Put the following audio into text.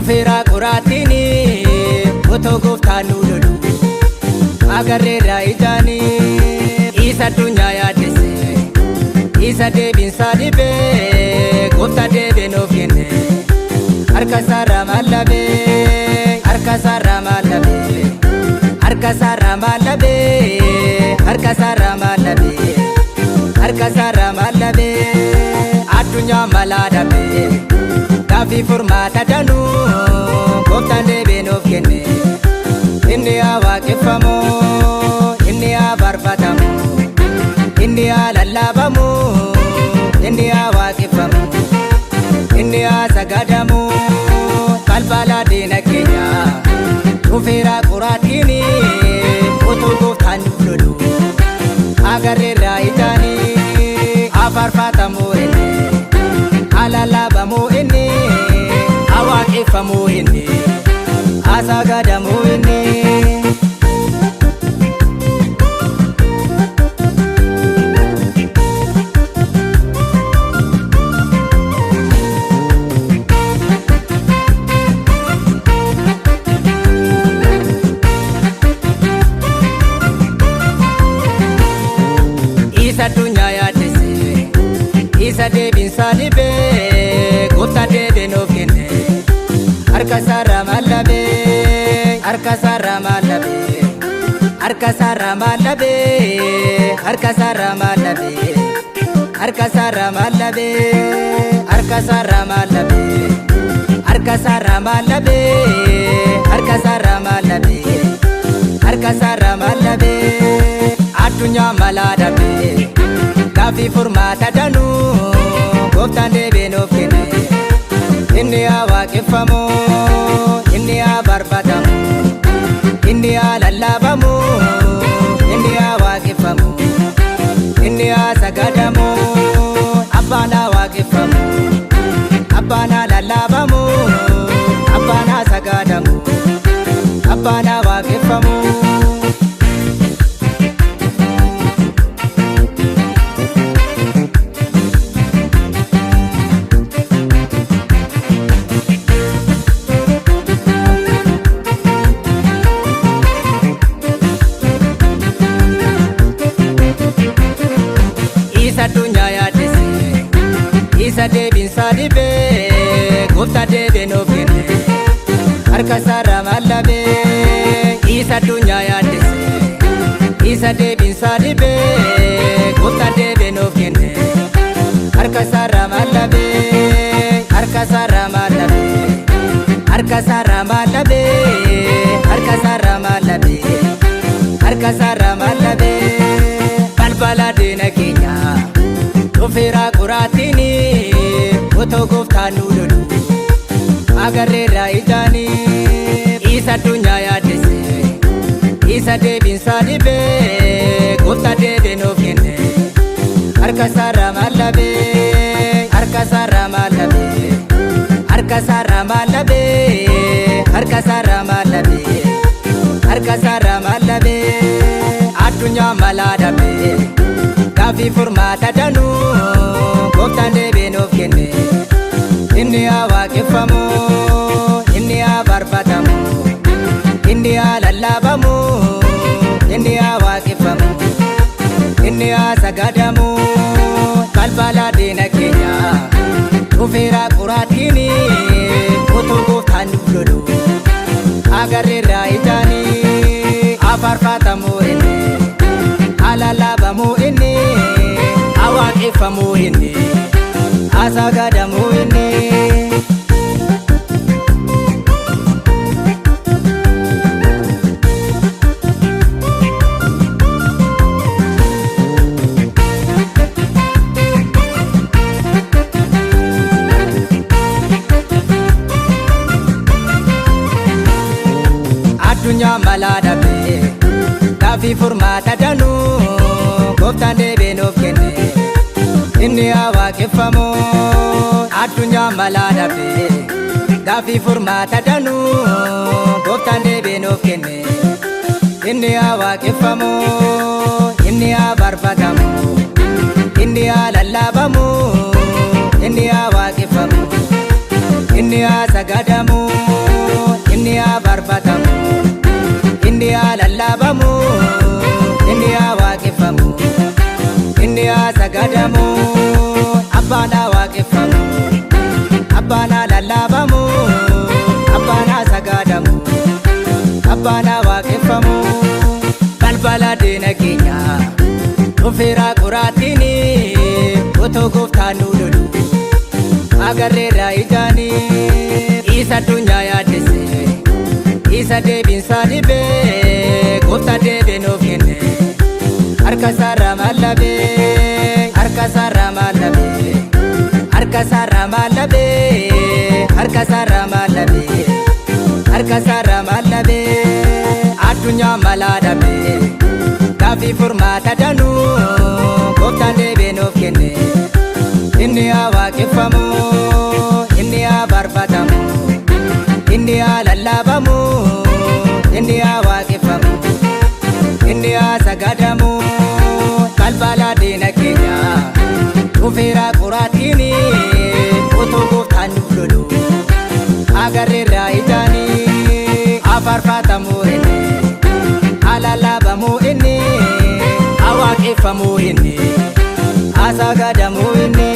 Dhufeera qoraattiini otoo gooftaan nu lolu agarreerra ijaani isa addunyaa yaaddesse isa deebiinsaa dhibee gooftaa deebee nuuf kenne harka isaarraa maal dhabee harka isaarraa maal dhabee harka isaarraa maal dhabee harka isaarraa maal dhabee harka isaarraa maal dhabee addunyaa malaa dhabee gaaffii furmaata danuu gooftaan deebee nuuf kenne inni haa waaqeffamu inni haa barbaadamu inni haa lallaabamu inni haa waaqeffamu inni haa sagadamu balbala diina keenya dhufeera qoraattiini otoo gooftaan nu lolu agarreerra ijaani haa faarfatamu inni haa lallaabamu inni haa waaqeffamu inni haa sagadamu inni. Isa addunyaa yaaddesse isa deebiinsaa dhibee gooftaan deebee nuuf kenne harka isaarraa maal dhabee harka isaarraa maal dhabee harka isaarraa maal dhabee harka isaarraa maal dhabee harka isaarraa maal dhabee harka isaarraa maal dhabee harka isaarraa maal dhabee harka isaarraa maal dhabee harka isaarraa maal dhabee addunyaa malaa dhabee gaaffii furmaata danuu gooftaan deebee nuuf kenne inni haa waaqeffamu inni haa barbaadamu inni haa lallaabamu inni haa waaqeffamu inni haa sagadamu abbaan haa waaqeffamu abbaan haa lallaabamu abbaan haa sagadamu abbaan haa waaqeffamu. Isa addunyaa yaaddesse isa deebiinsaa dhibee gooftaan deebee nuuf kenne harka isaarraa maal dhabee isa addunyaa yaaddesse isa deebiinsaa dhibee gooftaan deebee nuuf kenne harka isaarraa maal dhabee harka isaarraa maal dhabee harka isaarraa maal dhabee harka isaarraa maal dhabee harka isaarraa maal dhabee balbala diina keenya dhufeera qoraattiini otoo gooftaan nu lolu agarreerra ijaani isa addunyaa yaaddesse isa deebiinsaa dhibee gooftaan deebee nuuf kenne harka isaarraa maal dhabee harka isaarraa maal dhabee harka isaarraa maal dhabee harka isaarraa maal dhabee harka isaarraa maal dhabee addunyaa malaa dhabee gaaffii furmaata danuu gooftaan deebee nuuf kenne inni haa waaqeffamu inni haa barbaadamu inni haa lallaabamu inni haa waaqeffamu inni haa sagadamu balbala diina keenya dhufeera qoraattiini otoo gooftaan nu lolu agarreerra ijaani haa faarfatamu inni haa lallaabamu inni haa waaqeffamu inni haa sagadamu inni. Addunyaa malaa dhabee gaaffii furmaata danuu gooftaan deebee nuuf kenne inni haa waaqeffamu addunyaa malaa dhabee gaaffii furmaata danuu gooftaan deebee nuuf kenne inni haa waaqeffamu inni haa barbaadamu inni haa lallaabamu inni haa waaqeffamu inni haa sagadamu. inni haa barbadamu, inni haa lallabamu, inni haa waaqeffamu, inni haa sagadamu. Abbaan haa waaqeffamu, abbaan haa lallabamu, abbaan haa sagadamu, abbaan haa waaqeffamu. Balbala diina keenya dhufeera qoraattiini, otoo gooftaan nu lolu agarreerra ijaani. Isa addunyaa yaaddesse, isa deebiinsaa dhibee, gooftaan deebee nuuf kenne. Harka isaarraa maal dhabee, harka isaarraa maal dhabee, harka isaarraa maal dhabee, harka isaarraa maal dhabee, harka isaarraa maal dhabee. Addunyaa malaa dhabee, gaaffii furmaata danuu, gooftaan deebee nuuf kenne. Inni haa waaqeffamu, inni haa barbadamu, inni haa lallabamu, inni haa waaqeffamu, inni haa sagadamu. Balbala diina keenya dhufeera qoraattiini, otoo gooftaan nu lolu agarreerra ijaani. Haa faarfatamu inni, haa lallabamu inni, haa waaqeffamu inni, haa sagadamu inni.